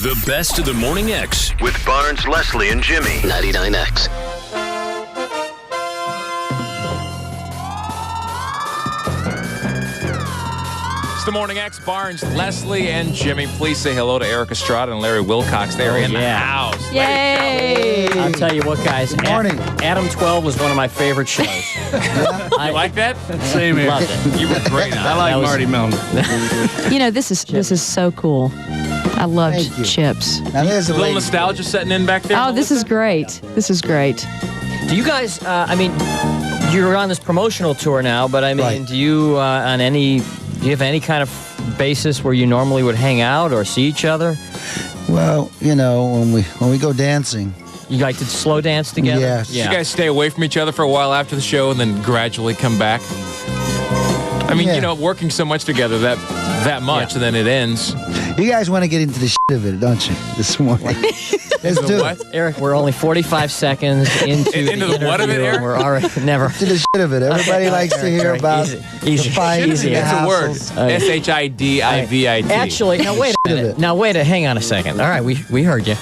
The best of the Morning X with Barnes, Leslie, and Jimmy. 99X. It's the Morning X, Barnes, Leslie, and Jimmy. Please say hello to Erik Estrada and Larry Wilcox. They're in the house. Yay! I'll tell you what, guys. Good morning. Adam 12 was one of my favorite shows. You like that? Same here. Loved it. You were great. I like Marty Melton. You know, this is so cool. I loved Thank you. Chips. Now there's A a little lady. nostalgia setting in back there. Oh, this is great. This is great. Do you guys, you're on this promotional tour now, but Right. do you have any kind of basis where you normally would hang out or see each other? Well, you know, when we go dancing. You like to slow dance together? Yes. You guys stay away from each other for a while after the show and then gradually come back? I mean, Yeah. you know, working so much together that much, and then it ends. You guys want to get into the shit of it, don't you? This morning. Let's do What? it. Erik, we're only 45 seconds into Into the what of it, interview, Erik? and we're already never. To the shit of it. Everybody likes to hear Erik, about easy. the fight. Easy. the It's a word. hassles. S-H-I-D-I-V-I-T. Actually, now wait a minute. Now wait hang on a second. All right, we heard you.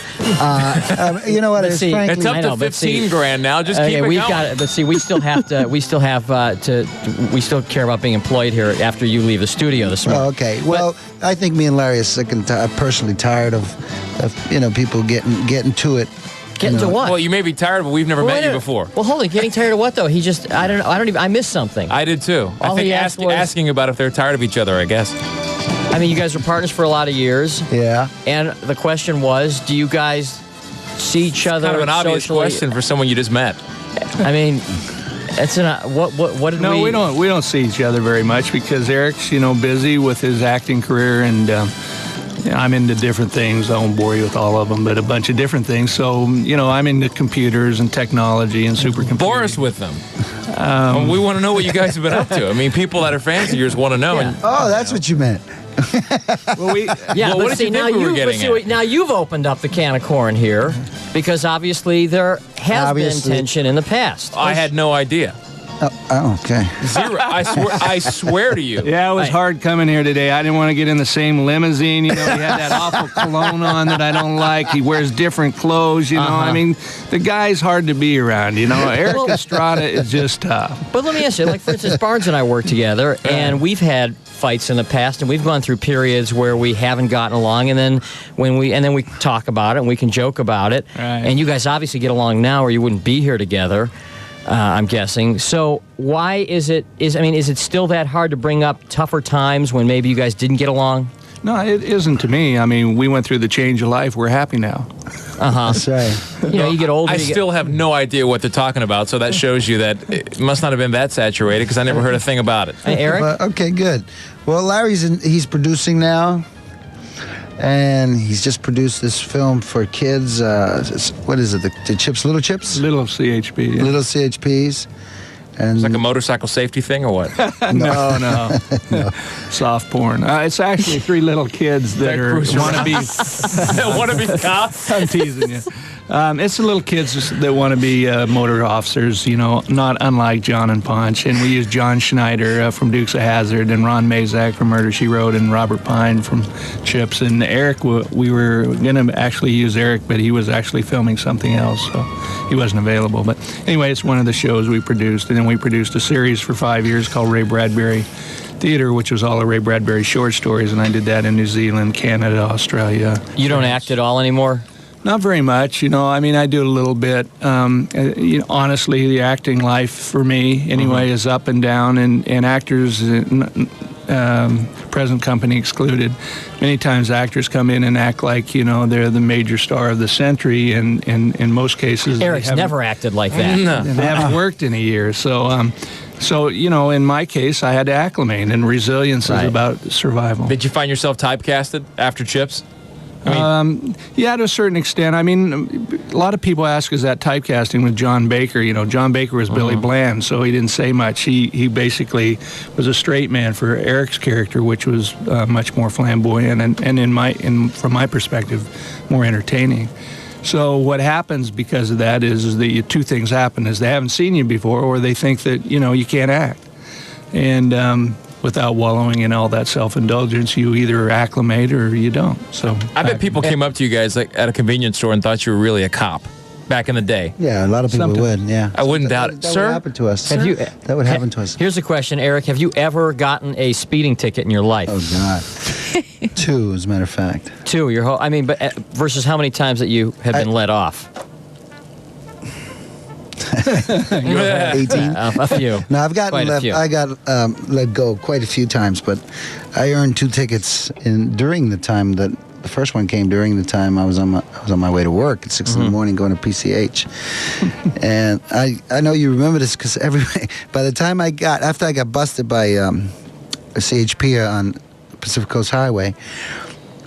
You know what? Let's It's see. frankly, It's up I to know, but see- 15 grand now. Just Okay, keep it we've going. got it. But see, we still have to. We still care about being employed here after you leave the studio this morning. Oh, okay. Well, I think me and Larry are sick and personally tired of people getting to it. Getting to what? Well, you may be tired, but we've never Wait met a- you before. Well, hold on. Getting tired of what though? I missed something. I did too. All I think he asked was- asking about if they're tired of each other, I guess. I mean, you guys were partners for a lot of years, Yeah. and the question was, do you guys see each other Kind of an obvious socially? question for someone you just met. I mean, it's what did No, we don't see each other very much because Erik's busy with his acting career, and I'm into different things. I won't bore you with all of them, but a bunch of different things. So I'm into computers and technology and supercomputers. Bore us with them. We want to know what you guys have been up to. I mean, people that are fans of yours want to know. Yeah. And Oh, that's what you meant. Well, Yeah, Well, but what did see, you now think we were getting at? now you've opened up the can of corn here, because obviously there has Obviously. been tension in the past. I had no idea. Oh, okay. Zero. I swear to you. yeah, it was Hey. hard coming here today. I didn't want to get in the same limousine. He had that awful cologne on that I don't like. He wears different clothes. I mean, the guy's hard to be around. Erik Estrada is just tough. But let me ask you, like for instance, Barnes and I work together, and we've had fights in the past, and we've gone through periods where we haven't gotten along, and then we talk about it, and we can joke about it. Right. And you guys obviously get along now, or you wouldn't be here together. I'm guessing. So why is it still that hard to bring up tougher times when maybe you guys didn't get along? No, it isn't to me. I mean, we went through the change of life. We're happy now. That's right. You get older. I you get- still have no idea what they're talking about, so that shows you that it must not have been that saturated because I never heard a thing about it. Hey, Erik? But, okay, good. Well, he's producing now, and he's just produced this film for kids. What is it? The Chips, Little Chips, Little CHP. Yeah. Little CHPs, and It's like a motorcycle safety thing or what? No. Soft porn. It's actually three little kids that cruise want to be. Want to be cops? I'm teasing you. It's the little kids that want to be motor officers, not unlike Jon and Ponch. And we use John Schneider from Dukes of Hazzard, and Ron Mazak from Murder, She Wrote, and Robert Pine from Chips. And Erik, we were going to actually use Erik, but he was actually filming something else, so he wasn't available. But anyway, it's one of the shows we produced. And then we produced a series for 5 years called Ray Bradbury Theater, which was all of Ray Bradbury's short stories. And I did that in New Zealand, Canada, Australia. You don't act at all anymore? Not very much, I mean, I do a little bit. Honestly, the acting life for me, anyway, is up and down, and actors, present company excluded, many times actors come in and act like, they're the major star of the century, and in most cases, Erik's never acted like that. No. they haven't worked in a year. So, in my case, I had to acclimate, and resilience is about survival. Did you find yourself typecasted after Chips? Yeah, to a certain extent. I mean, a lot of people ask, is that typecasting with Jon Baker? Jon Baker was Billy Bland, so he didn't say much. He basically was a straight man for Erik's character, which was much more flamboyant and from my perspective, more entertaining. So what happens because of that is the two things happen: is they haven't seen you before, or they think that you can't act. And without wallowing in all that self-indulgence. You either acclimate or you don't. So I bet people came up to you guys like at a convenience store and thought you were really a cop back in the day. Yeah, a lot of people would. Yeah, I wouldn't doubt it. That Sir? would happen to us. That would happen to us. Here's a question, Erik. Have you ever gotten a speeding ticket in your life? Oh God, 2 as a matter of fact. 2. Your whole. I mean, but versus how many times that you have been let off? 18. A few. No, I've gotten Quite a left. few. I got let go quite a few times, but I earned 2 tickets during the time that the first one came. During the time I was on my way to work at 6 in the morning going to PCH, and I know you remember this because by the time after I got busted by a CHP on Pacific Coast Highway,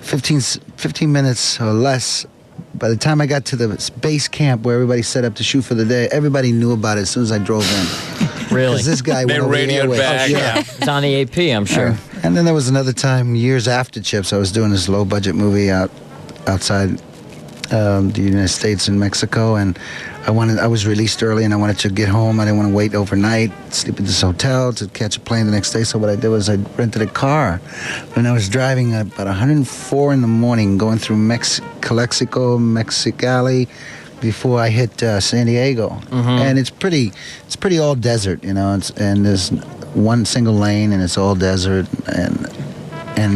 15 minutes or less. By the time I got to the base camp where everybody set up to shoot for the day, everybody knew about it as soon as I drove in. Really? Because this guy They went over the radioed airwaves. back. Yeah. It's on the AP, I'm sure. And then there was another time, years after Chips, I was doing this low-budget movie outside the United States in Mexico, and I was released early, and I wanted to get home. I didn't want to wait overnight, sleep at this hotel to catch a plane the next day. So what I did was I rented a car, and I was driving about 104 in the morning, going through Calexico, Mexicali, before I hit San Diego. And it's pretty all desert, you know. And there's one single lane, and it's all desert, and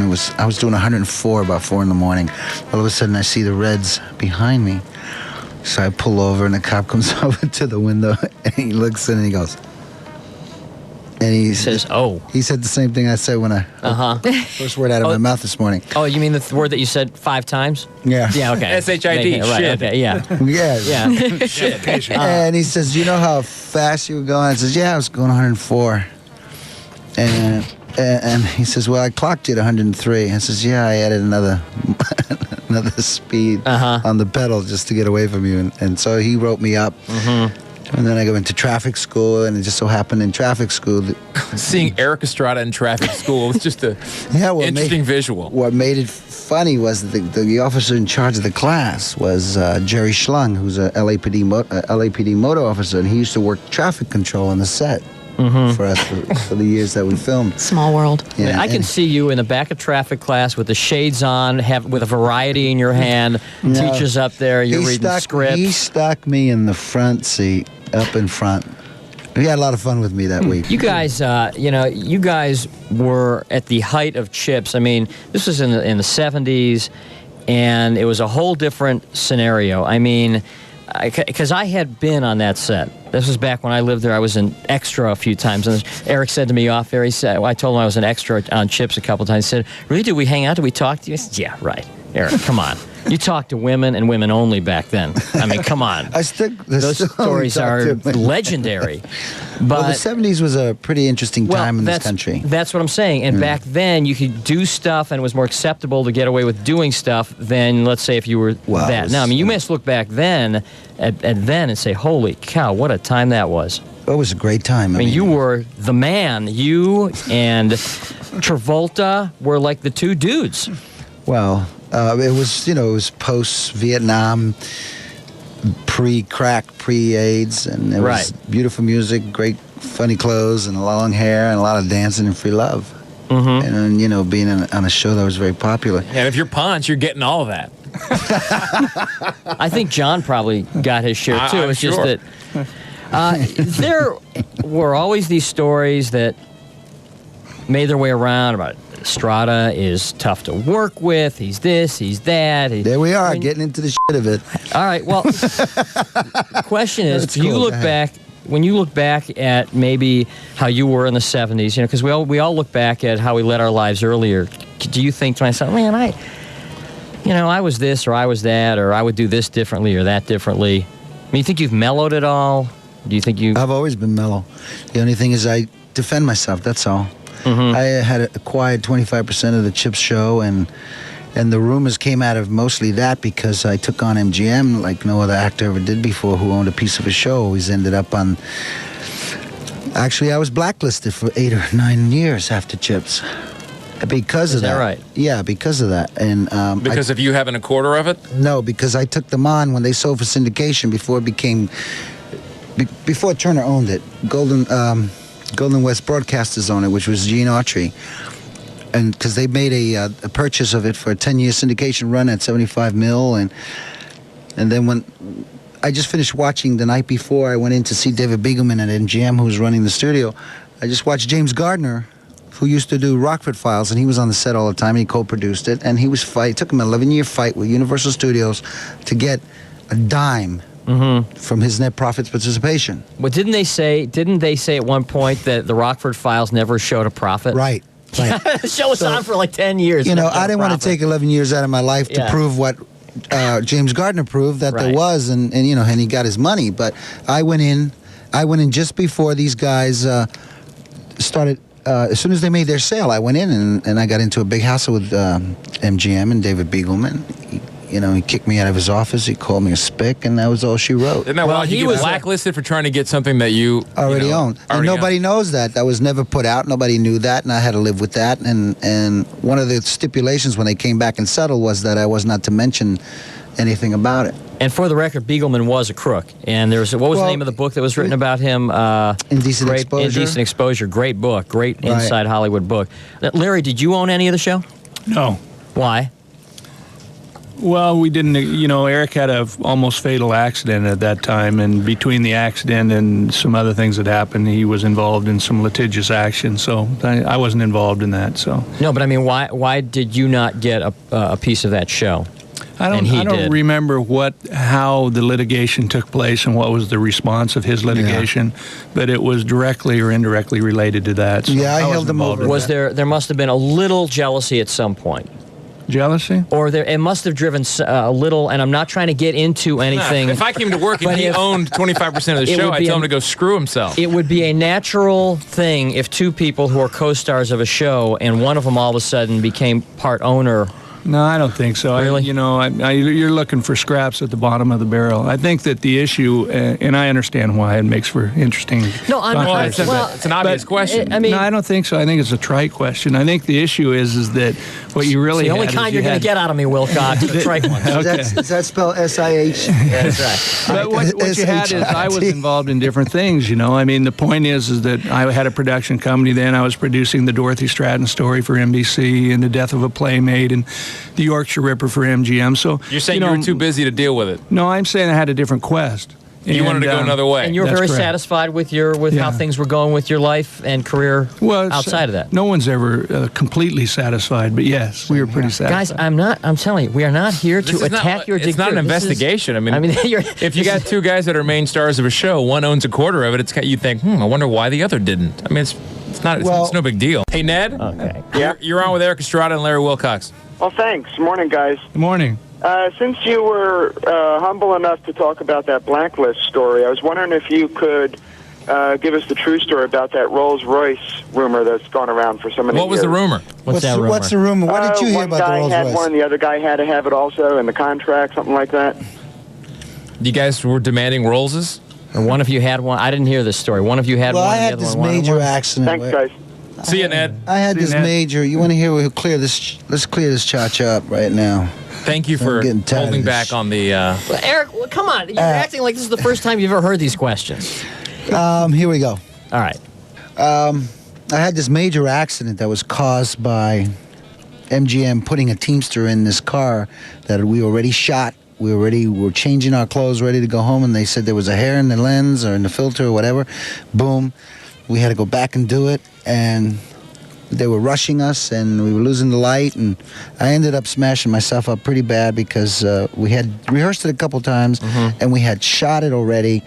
I was doing 104 about 4 in the morning. All of a sudden, I see the reds behind me. So I pull over, and the cop comes over to the window, and he looks in, and he goes, and he Says, "Oh." He said the same thing I said when first word out of my mouth this morning. Oh, you mean the word that you said 5 times? Yeah. Yeah. Okay. S-H-I-D, Right, shit. okay, yeah. Yeah. Yeah. And he says, "Do you know how fast you were going?" I says, "Yeah, I was going 104." And he says, "Well, I clocked you at 103." I says, "Yeah, I added another speed on the pedal just to get away from you." And so he wrote me up. And then I go into traffic school, and it just so happened in traffic school that Seeing Erik Estrada in traffic school was just a interesting visual. What made it funny was that the officer in charge of the class was Jerry Schlung, who's a LAPD motor officer, and he used to work traffic control on the set for us for the years that we filmed. Small world. Yeah, I can see you in the back of traffic class with the shades on, with a variety in your hand, teacher's up there, you're reading scripts. He stuck me in the front seat, up in front. We had a lot of fun with me that week. You guys, you guys were at the height of Chips. I mean, this was in the 70s, and it was a whole different scenario. I mean, because I had been on that set. This was back when I lived there. I was an extra a few times. And Erik said to me off air, I told him I was an extra on Chips a couple times. He said, "Really, did we hang out? Did we talk to you?" I said, "Yeah, right. Erik, come on. You talked to women and women only back then. I mean, come on." Those stories are legendary. But the 70s was a pretty interesting time in this country. That's what I'm saying. And back then, you could do stuff, and it was more acceptable to get away with doing stuff than, let's say, if you were that. Now, I mean, you must look back then at then and say, "Holy cow, what a time that was." It was a great time. I mean, you were the man. You and Travolta were like the 2 dudes. Well, it was post-Vietnam, pre-crack, pre-AIDS, and it was beautiful music, great funny clothes, and long hair, and a lot of dancing and free love. And then, being on a show that was very popular. And if you're Ponch, you're getting all of that. I think Jon probably got his share too. I'm It's sure. just that there were always these stories that made their way around about Estrada is tough to work with. He's this, he's that. There we are, getting into the shit of it. All right. Well, the question is, That's when you cool, look go ahead. back. When you look back at maybe how you were in the 70s, because we all look back at how we led our lives earlier. Do you think to myself, man, I was this or I was that, or I would do this differently or that differently? I mean, you think you've mellowed it all? Do you think you? I've always been mellow. The only thing is I defend myself, that's all. I had acquired 25% of the Chips show, and the rumors came out of mostly that because I took on MGM like no other actor ever did before, who owned a piece of a show. Always ended up on... Actually, I was blacklisted for 8 or 9 years after Chips. Because of that. Is that right? Yeah, because of that. And Because of you having a quarter of it? No, because I took them on when they sold for syndication before it became... Before Turner owned it. Golden West Broadcasters owned it, which was Gene Autry. And because they made a purchase of it for a 10-year syndication run at 75 mil. And then when I just finished watching the night before, I went in to see David Beagleman at MGM, who was running the studio. I just watched James Gardner, who used to do Rockford Files, and he was on the set all the time, and he co-produced it. And he was it took him an 11-year fight with Universal Studios to get a dime from his net profits participation. Well, didn't they say at one point that the Rockford Files never showed a profit? Right. The show was on for like 10 years. You know, I didn't want to take 11 years out of my life to prove what James Gardner proved that there was, and you know, and he got his money. But I went in just before these guys started. As soon as they made their sale, I went in and I got into a big hassle with MGM and David Beagleman. He kicked me out of his office. He called me a spick, and that was all she wrote. Isn't that wild? He was blacklisted for trying to get something that you already owned. And nobody knows that. That was never put out. Nobody knew that, and I had to live with that. And one of the stipulations when they came back and settled was that I was not to mention anything about it. And for the record, Beagleman was a crook. And there was what was the name of the book that was written about him? Indecent Exposure. Indecent Exposure. Great book. Great inside Hollywood book. Larry, did you own any of the show? No. Why? Well, we didn't. Erik had a almost fatal accident at that time, and between the accident and some other things that happened, he was involved in some litigious action. So I wasn't involved in that. So no, but I mean, why did you not get a piece of that show? I don't remember how the litigation took place and what was the response of his litigation, but it was directly or indirectly related to that. So I held him over. Was there must have been a little jealousy at some point? Jealousy? Or it must have driven a little, and I'm not trying to get into anything. If I came to work and he owned 25% of the show, I'd tell him to go screw himself. It would be a natural thing if two people who are co-stars of a show and one of them all of a sudden became part owner. No, I don't think so. Really? You're looking for scraps at the bottom of the barrel. I think that the issue, and I understand why it makes for interesting. No, it's an obvious question. No, I don't think so. I think it's a trite question. I think the issue is that what you really it's the only kind you're going to get out of me, Wilcox, the trite ones. Is that spelled SIH? That's right. But what you had is I was involved in different things. I mean, the point is that I had a production company then. I was producing the Dorothy Stratton story for NBC and the Death of a Playmate and the Yorkshire Ripper for MGM. So you're saying you were too busy to deal with it? No, I'm saying I had a different quest. You wanted to go another way. And you were very satisfied with how things were going with your life and career outside of that. No one's ever completely satisfied, but yes, we were pretty satisfied. Guys, I'm telling you, we are not here to attack your dignity. It's not an investigation. If you got two guys that are main stars of a show, one owns a quarter of it, you think, I wonder why the other didn't. I mean, it's no big deal. Hey, Ned? Okay. You're on with Erik Estrada and Larry Wilcox. Well, thanks. Morning, guys. Good morning. Since you were humble enough to talk about that blacklist story, I was wondering if you could give us the true story about that Rolls-Royce rumor that's gone around for so many years. What was the rumor? What's that rumor? What's the rumor? What did you hear about the Rolls-Royce? One guy had one, the other guy had to have it also in the contract, something like that. You guys were demanding Rollses? And one of you had one. I didn't hear this story. One of you had one. Well, I had this major accident. Thanks, guys. See you, Ned. I had this major. You want to hear? Let's clear this cha-cha up right now. Thank you for holding back on the. Well, Erik, come on. You're acting like this is the first time you've ever heard these questions. Here we go. All right. I had this major accident that was caused by MGM putting a Teamster in this car that we already shot. We were changing our clothes, ready to go home, and they said there was a hair in the lens or in the filter or whatever. Boom. We had to go back and do it, and they were rushing us, and we were losing the light, and I ended up smashing myself up pretty bad because we had rehearsed it a couple times, and we had shot it already,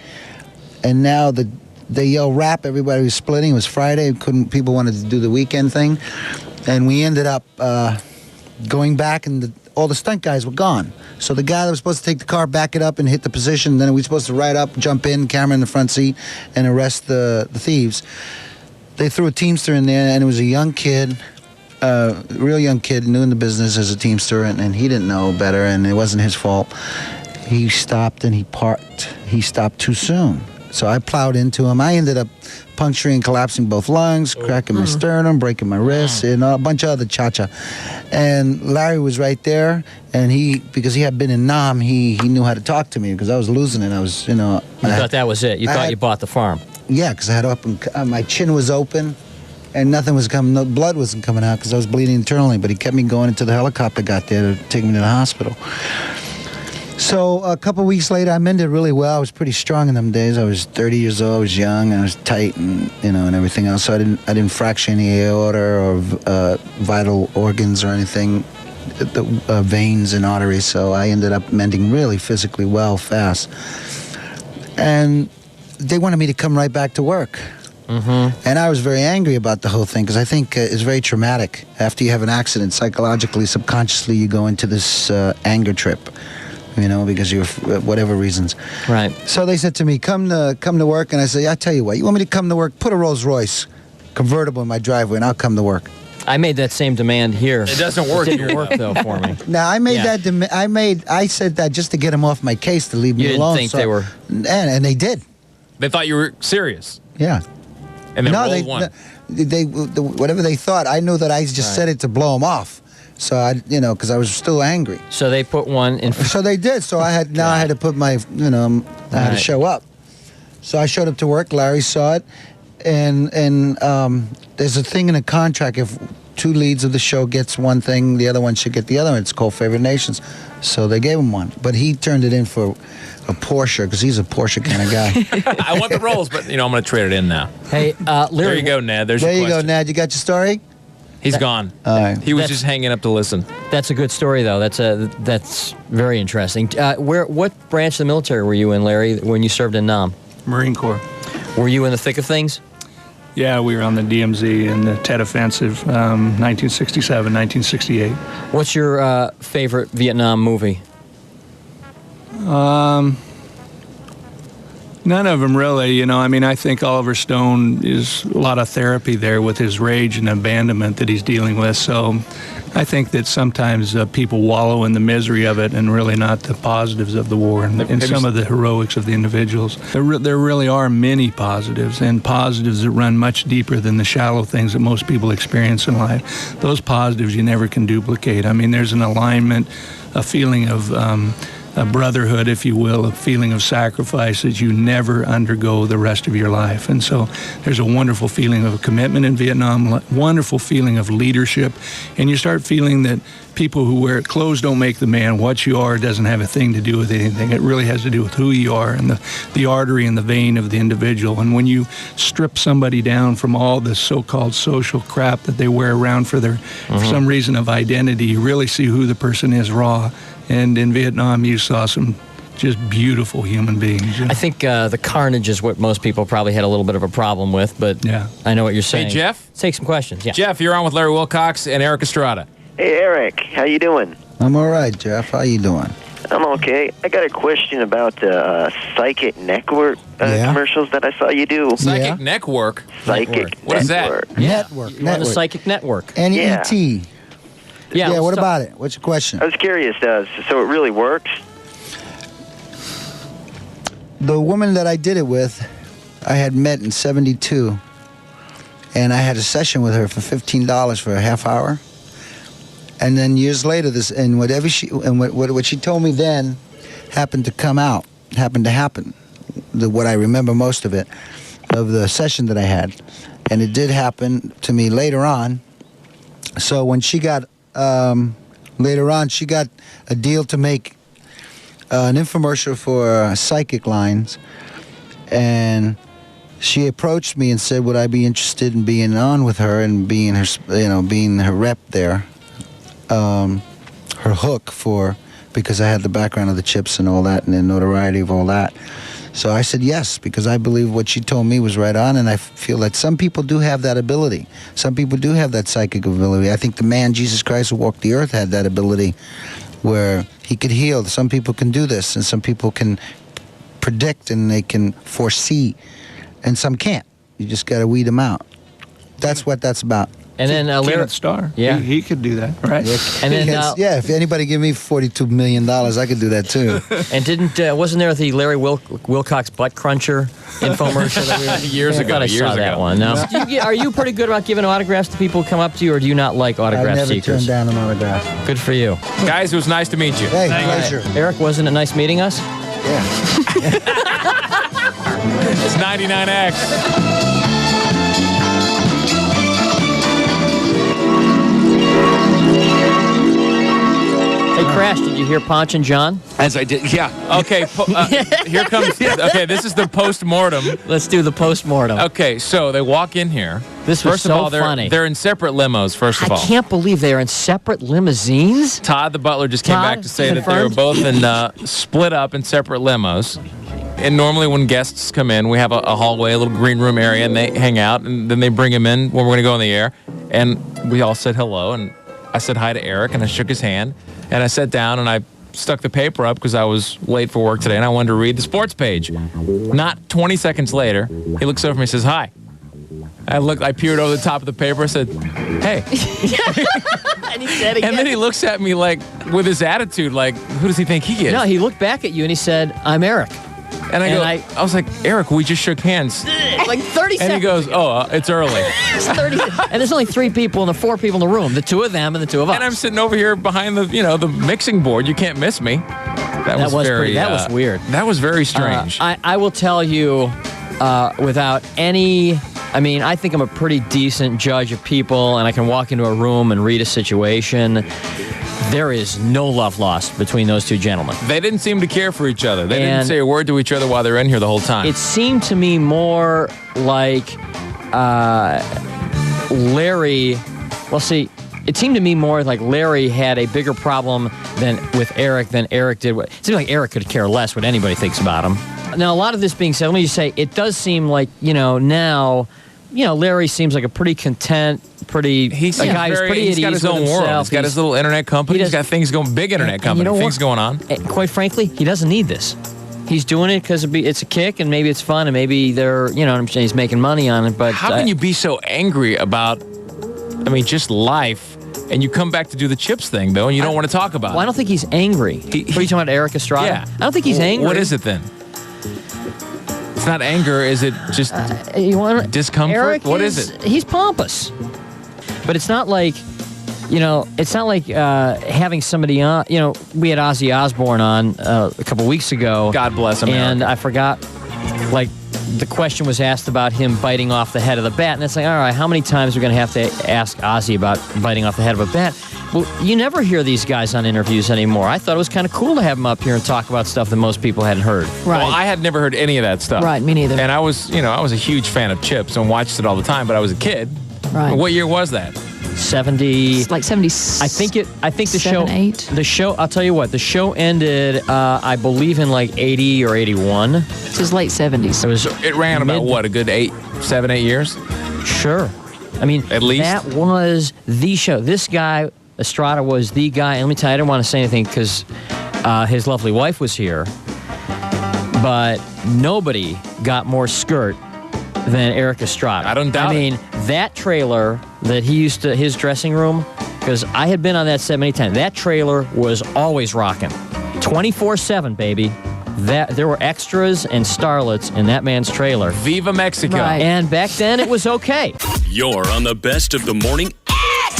and now they yelled rap. Everybody was splitting. It was Friday. People wanted to do the weekend thing, and we ended up going back, and all the stunt guys were gone. So the guy that was supposed to take the car, back it up, and hit the position, then we were supposed to ride up, jump in, camera in the front seat, and arrest the thieves. They threw a Teamster in there, and it was a young kid, a real young kid, new in the business as a Teamster, and he didn't know better, and it wasn't his fault. He stopped and he parked. He stopped too soon. So I plowed into him. I ended up puncturing, collapsing both lungs, cracking my sternum, breaking my wrists, and a bunch of other cha-cha. And Larry was right there, and because he had been in Nam, he knew how to talk to me because I was losing it. I was, You thought that was it. You thought you bought the farm. Yeah, because I had my chin was open, and nothing was coming. No blood wasn't coming out because I was bleeding internally. But he kept me going until the helicopter got there to take me to the hospital. So a couple weeks later, I mended really well. I was pretty strong in them days. I was 30 years old. I was young. I was tight, and and everything else. So I didn't fracture any aorta or vital organs or anything, the veins and arteries. So I ended up mending really physically well, fast. And they wanted me to come right back to work. Mm-hmm. And I was very angry about the whole thing because I think it's very traumatic. After you have an accident, psychologically, subconsciously, you go into this anger trip. Because you're whatever reasons. Right. So they said to me, come to work, and I said, I tell you what, you want me to come to work? Put a Rolls Royce convertible in my driveway, and I'll come to work. I made that same demand here. It doesn't work. It didn't work though for me. Now I made I said that just to get them off my case to leave me alone. You didn't think they were, and they did. They thought you were serious. Yeah. And then rolled one. They whatever they thought. I knew that I just said it to blow them off. So because I was still angry. So they put one in. So they did. So I had to put my, I had to show up. So I showed up to work. Larry saw it, and there's a thing in a contract. If two leads of the show gets one thing, the other one should get the other one. It's called Favored Nations. So they gave him one, but he turned it in for a Porsche because he's a Porsche kind of guy. I want the rolls, but I'm going to trade it in now. Hey, Larry, there you go, Ned. There you go, Ned. You got your story? He's gone. All right. He was just hanging up to listen. That's a good story, though. That's very interesting. What branch of the military were you in, Larry, when you served in Nam? Marine Corps. Were you in the thick of things? Yeah, we were on the DMZ in the Tet Offensive, 1967, 1968. What's your favorite Vietnam movie? None of them really, I think Oliver Stone is a lot of therapy there with his rage and abandonment that he's dealing with. So I think that sometimes people wallow in the misery of it and really not the positives of the war and some of the heroics of the individuals. There really are many positives, and positives that run much deeper than the shallow things that most people experience in life. Those positives you never can duplicate. There's an alignment, a feeling of a brotherhood, if you will, a feeling of sacrifice that you never undergo the rest of your life. And so there's a wonderful feeling of commitment in Vietnam, wonderful feeling of leadership, and you start feeling that people who wear clothes don't make the man. What you are doesn't have a thing to do with anything. It really has to do with who you are and the artery and the vein of the individual. And when you strip somebody down from all the so-called social crap that they wear around for some reason of identity, you really see who the person is raw. And in Vietnam, you saw some just beautiful human beings. I think the carnage is what most people probably had a little bit of a problem with, but yeah. I know what you're saying. Hey, Jeff? Let's take some questions. Yeah. Jeff, you're on with Larry Wilcox and Erik Estrada. Hey, Erik. How you doing? I'm all right, Jeff. How you doing? I'm okay. I got a question about the Psychic Network commercials that I saw you do. Psychic Network? Psychic What is that? Network. You're on the Psychic Network. N-E-T. Yeah, what about it? What's your question? I was curious, so it really works? The woman that I did it with, I had met in 72, and I had a session with her for $15 for a half hour. And then years later, what she told me then happened to happen. What I remember most of it, of the session that I had. And it did happen to me later on. So when she got later on, she got a deal to make an infomercial for Psychic Lines, and she approached me and said, "Would I be interested in being on with her and being her, being her rep there, her hook because I had the background of the chips and all that and the notoriety of all that." So I said yes, because I believe what she told me was right on, and I feel that some people do have that ability. Some people do have that psychic ability. I think the man, Jesus Christ, who walked the earth had that ability where he could heal. Some people can do this, and some people can predict and they can foresee, and some can't. You just got to weed them out. That's what that's about. And then Larry Starr. Yeah. He could do that, right? And then if anybody give me $42 million, I could do that too. And wasn't there the Larry Wilcox butt cruncher infomercial that we were years ago? I saw that one. No. Are you pretty good about giving autographs to people who come up to you, or do you not like autograph I never seekers? turned down an autograph. Good for you. Guys, it was nice to meet you. Hey, pleasure. Erik, wasn't it nice meeting us? Yeah. It's 99X. Hey, Crash, did you hear Ponch and John? As I did, yeah. Okay, here comes. Okay, this is the post-mortem. Let's do the post-mortem. Okay, so they walk in here. This was First so of all, funny. They're in separate limos, first of all. I can't believe they are in separate limousines. Todd, the butler, just came Todd, back to say that they were confirmed? both in split up in separate limos. And normally when guests come in, we have a hallway, a little green room area, and they hang out, and then they bring him in when we're going to go on the air. And we all said hello, and I said hi to Erik, and I shook his hand, and I sat down, and I stuck the paper up because I was late for work today, and I wanted to read the sports page. Not 20 seconds later, he looks over at me and says, hi. I peered over the top of the paper, said, hey. And he said again. And then he looks at me like, with his attitude, like, who does he think he is? No, he looked back at you and he said, I'm Erik. And I was like, Erik, we just shook hands. Like 30 seconds. And he goes, oh, it's early. It's 30 and there's only 3 people and the 4 people in the room. The 2 of them and the 2 of us. And I'm sitting over here behind the mixing board. You can't miss me. That was weird. That was very strange. I will tell you, without any... I mean, I think I'm a pretty decent judge of people, and I can walk into a room and read a situation. There is no love lost between those 2 gentlemen. They didn't seem to care for each other. They didn't say a word to each other while they were in here the whole time. It seemed to me more like Larry... Well, see, it seemed to me more like Larry had a bigger problem with Erik than Erik did. It seemed like Erik could care less what anybody thinks about him. Now, a lot of this being said, let me just say, it does seem like, now... Larry seems like a pretty content, he's got his own world. He's got his little internet company. He's got things going, big internet company, things going on. Quite frankly, he doesn't need this. He's doing it because it's a kick, and maybe it's fun, and maybe he's making money on it. But how can you be so angry about, just life, and you come back to do the chips thing, though, and you don't want to talk about it? Well, I don't think he's angry. What are you talking about, Erik Estrada? Yeah. I don't think he's angry. What is it then? It's not anger. Is it just discomfort? Erik what is it? He's pompous. But it's not like, having somebody on. We had Ozzy Osbourne on a couple weeks ago. God bless him. And I forgot, the question was asked about him biting off the head of the bat. And it's like, all right, how many times are we going to have to ask Ozzy about biting off the head of a bat? Well, you never hear these guys on interviews anymore. I thought it was kind of cool to have them up here and talk about stuff that most people hadn't heard. Right. Well, I had never heard any of that stuff. Right, me neither. And I was a huge fan of Chips and watched it all the time, but I was a kid. Right. What year was that? 70. It's like 70. I think the show. 8. The show. I'll tell you what. The show ended. I believe in like 80 or 81. This is late 70s. It ran about what, a good 7, 8 years? Sure. At least that was the show. This guy Estrada was the guy. And let me tell you, I didn't want to say anything because his lovely wife was here, but nobody got more skirt than Erik Estrada. I don't doubt it. That trailer that he used to, his dressing room, because I had been on that set many times, that trailer was always rocking. 24/7, baby. There were extras and starlets in that man's trailer. Viva Mexico. Right. And back then, it was okay. You're on the best of the morning.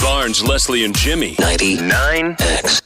Barnes, Leslie, and Jimmy. 99X.